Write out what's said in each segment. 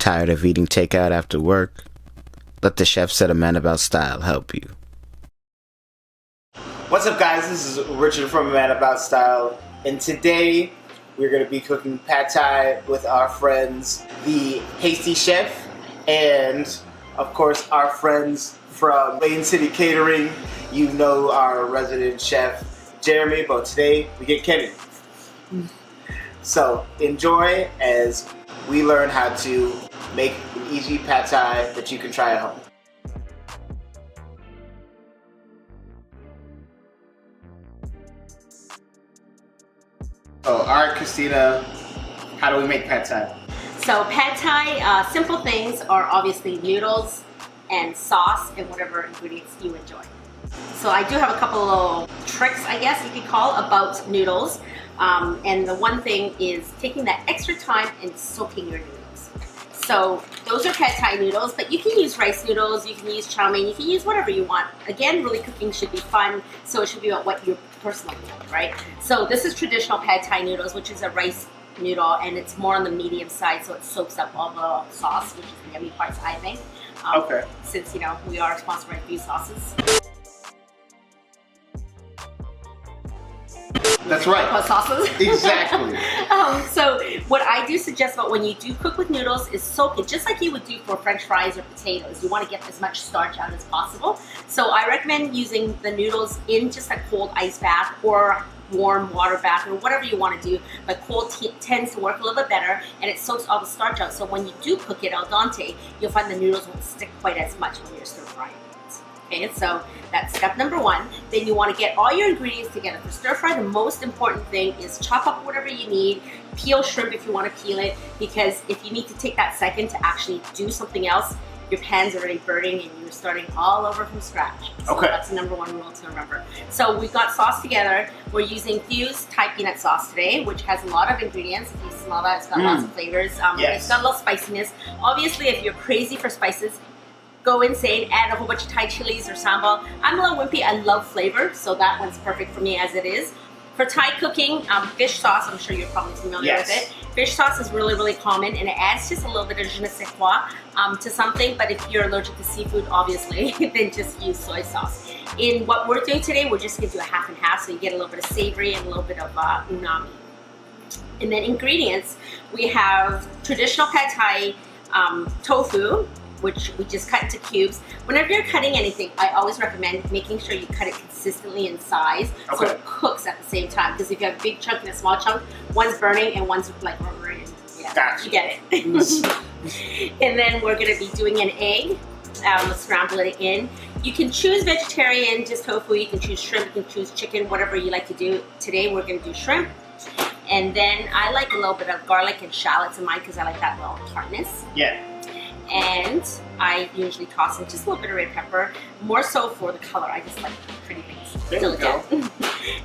Tired of eating takeout after work? Let the chef said a man about style help you. What's up, guys? This is Richard from A Man About Style, and today we're going to be cooking pad thai with our friends, the Hasty Chef, and of course our friends from Lane City Catering. You know our resident chef, Jeremy, but today we get Kenny. So enjoy as we learn how to make an easy pad thai that you can try at home. Oh, all right, Christina, how do we make pad thai? So pad thai, simple things are obviously noodles and sauce and whatever ingredients you enjoy. So I do have a couple of tricks, I guess you could call, about noodles. And the one thing is taking that extra time and soaking your noodles. So those are pad thai noodles, but you can use rice noodles, you can use chow mein, you can use whatever you want. Again, really cooking should be fun, so it should be about what you're personally like, right? So this is traditional pad thai noodles, which is a rice noodle, and it's more on the medium side, so it soaks up all the sauce, which is the yummy parts, I think. Okay. Since, you know, we are sponsored by a few sauces. That's right. Sauces. Exactly. So what I do suggest about when you do cook with noodles is soak it just like you would do for French fries or potatoes. You want to get as much starch out as possible. So I recommend using the noodles in just a cold ice bath or warm water bath or whatever you want to do, but cold tends to work a little bit better and it soaks all the starch out. So when you do cook it al dente, you'll find the noodles won't stick quite as much when you're stir frying. Okay, so that's step number one. Then you want to get all your ingredients together. For stir fry, the most important thing is chop up whatever you need, peel shrimp if you want to peel it, because if you need to take that second to actually do something else, your pan's already burning and you're starting all over from scratch. So okay. That's the number one rule to remember. So we've got sauce together. We're using Fuse Thai peanut sauce today, which has a lot of ingredients. If you smell that, it's got lots of flavors. Yes. It's got a little spiciness. Obviously, if you're crazy for spices, go insane, add a whole bunch of Thai chilies or sambal. I'm a little wimpy, I love flavor, so that one's perfect for me as it is. For Thai cooking, fish sauce, I'm sure you're probably familiar with it. Fish sauce is really, really common, and it adds just a little bit of je ne sais quoi to something, but if you're allergic to seafood, obviously, then just use soy sauce. In what we're doing today, we're just gonna do a half and half, so you get a little bit of savory and a little bit of umami. And then ingredients, we have traditional pad Thai tofu, which we just cut into cubes. Whenever you're cutting anything, I always recommend making sure you cut it consistently in size so it cooks at the same time. Because if you have a big chunk and a small chunk, one's burning and one's like rubbery. Yeah, gotcha. You get it. And then we're gonna be doing an egg. Let's scramble it in. You can choose vegetarian, just tofu. You can choose shrimp, you can choose chicken, whatever you like to do. Today we're gonna do shrimp. And then I like a little bit of garlic and shallots in mine because I like that little tartness. Yeah. And I usually toss in just a little bit of red pepper, more so for the color. I just like pretty things to look at.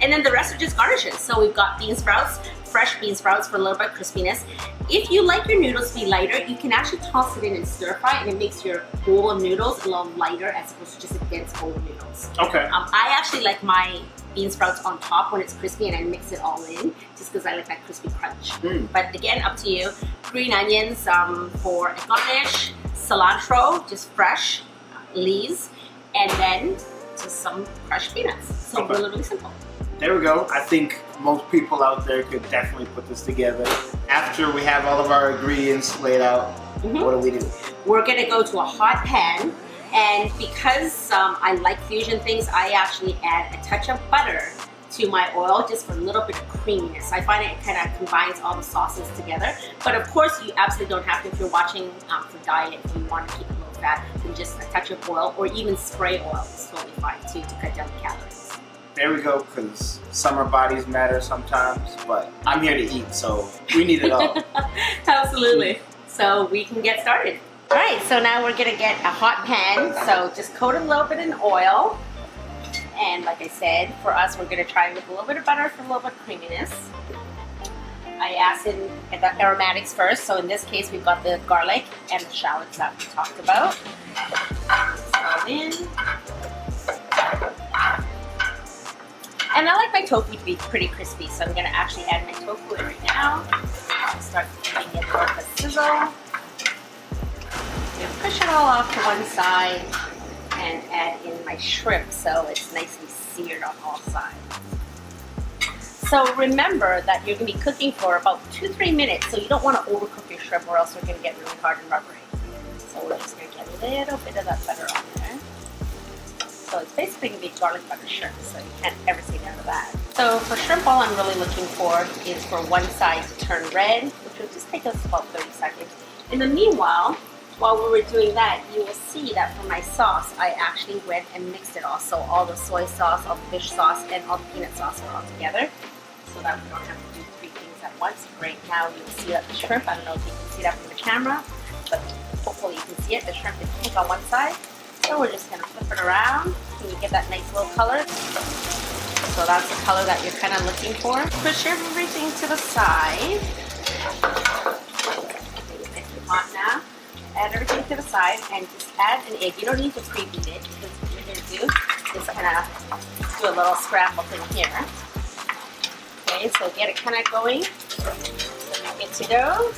And then the rest are just garnishes. So we've got bean sprouts, fresh bean sprouts for a little bit of crispiness. If you like your noodles to be lighter, you can actually toss it in and stir fry, and it makes your bowl of noodles a little lighter as opposed to just a dense bowl of noodles. Okay. I actually like my bean sprouts on top when it's crispy, and I mix it all in just because I like that crispy crunch. But again, up to you. Green onions for a garnish, cilantro, just fresh leaves, and then just some crushed peanuts. So really, really simple. There we go. I think most people out there could definitely put this together. After we have all of our ingredients laid out, what do we do? We're gonna go to a hot pan. And because I like fusion things, I actually add a touch of butter to my oil just for a little bit of creaminess. I find it kind of combines all the sauces together. But of course, you absolutely don't have to if you're watching for diet. If you want to keep it low fat, then just a touch of oil or even spray oil is totally fine too to cut down the calories. There we go, because summer bodies matter sometimes, but I'm here to eat, so we need it all. Absolutely. So we can get started. All right, so now we're gonna get a hot pan. So just coat it a little bit in oil. And like I said, for us, we're gonna try with a little bit of butter for a little bit of creaminess. I add in the aromatics first. So in this case, we've got the garlic and the shallots that we talked about. Throw it in. And I like my tofu to be pretty crispy, so I'm gonna actually add my tofu in right now. Start getting it more of a sizzle. that all off to one side and add in my shrimp so it's nicely seared on all sides. So remember that you're going to be cooking for about 2-3 minutes, so you don't want to overcook your shrimp or else they're going to get really hard and rubbery. So we're just going to get a little bit of that butter on there. So it's basically going to be garlic butter shrimp, so you can't ever see none of that. So for shrimp, all I'm really looking for is for one side to turn red, which will just take us about 30 seconds. In the meanwhile, while we were doing that, you will see that for my sauce, I actually went and mixed it all. So all the soy sauce, all the fish sauce, and all the peanut sauce are all together, so that we don't have to do 3 things at once. Right now, you will see that the shrimp, I don't know if you can see that from the camera, but hopefully you can see it. The shrimp is pink on one side. So we're just going to flip it around and you get that nice little color. So that's the color that you're kind of looking for. Push everything to the side. Nice and hot now. Add everything to the side and just add an egg. You don't need to preheat it because what you're going to do is kind of do a little scramble thing here. Okay, so get it kind of going. Good to go.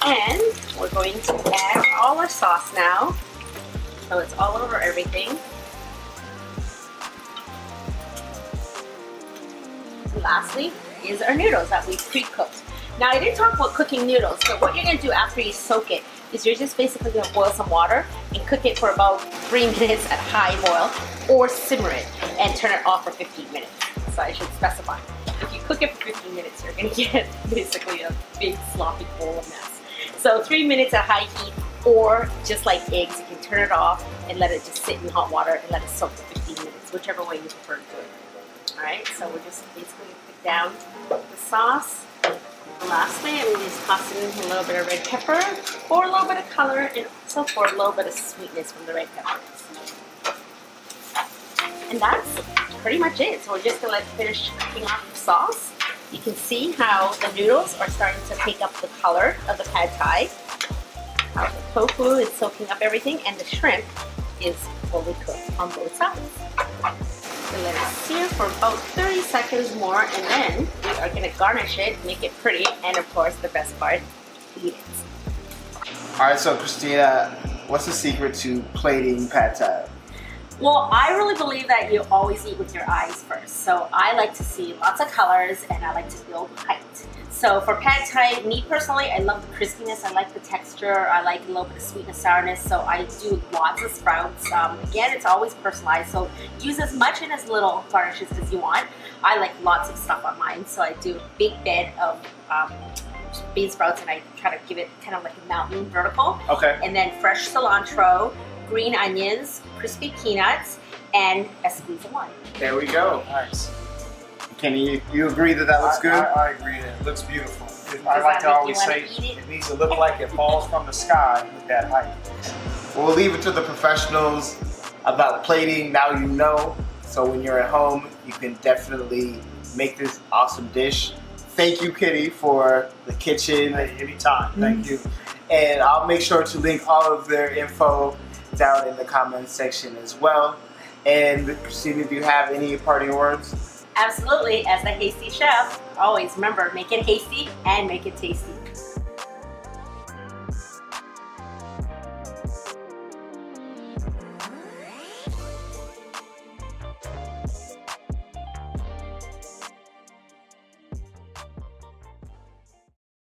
And we're going to add all our sauce now. So it's all over everything. And lastly is our noodles that we pre-cooked. Now I didn't talk about cooking noodles, but what you're going to do after you soak it is you're just basically going to boil some water and cook it for about 3 minutes at high boil, or simmer it and turn it off for 15 minutes. So I should specify. If you cook it for 15 minutes, you're going to get basically a big sloppy bowl of mess. So 3 minutes at high heat, or just like eggs, you can turn it off and let it just sit in hot water and let it soak for 15 minutes, whichever way you prefer to do it. Alright, so we're just basically going to put down the sauce. And lastly, I'm going to just toss in a little bit of red pepper for a little bit of color and also for a little bit of sweetness from the red peppers. And that's pretty much it. So we're just going to let it finish cooking off the sauce. You can see how the noodles are starting to take up the color of the pad thai. How the tofu is soaking up everything, and the shrimp is fully cooked on both sides. So let it sear for about 30 seconds more, and then we are going to garnish it, make it pretty, and of course the best part, eat it. Alright, so Christina, what's the secret to plating pad thai? Well, I really believe that you always eat with your eyes first. So I like to see lots of colors and I like to build height. So for pad thai, me personally, I love the crispiness, I like the texture, I like a little bit of sweetness, sourness, so I do lots of sprouts. Again, it's always personalized, so use as much and as little garnishes as you want. I like lots of stuff on mine, so I do a big bed of bean sprouts and I try to give it kind of like a mountain vertical. Okay. And then fresh cilantro, green onions, crispy peanuts, and a squeeze of lime. There we go. Nice. Can you agree that that looks good? I agree that it looks beautiful. I like to always say it needs to look like it falls from the sky with that height. We'll leave it to the professionals about plating. Now you know. So when you're at home, you can definitely make this awesome dish. Thank you, Kitty, for the kitchen. Hey, anytime. Thank you. And I'll make sure to link all of their info down in the comments section as well. And Christina, do you have any parting words? Absolutely, as the hasty chef, always remember, make it hasty and make it tasty.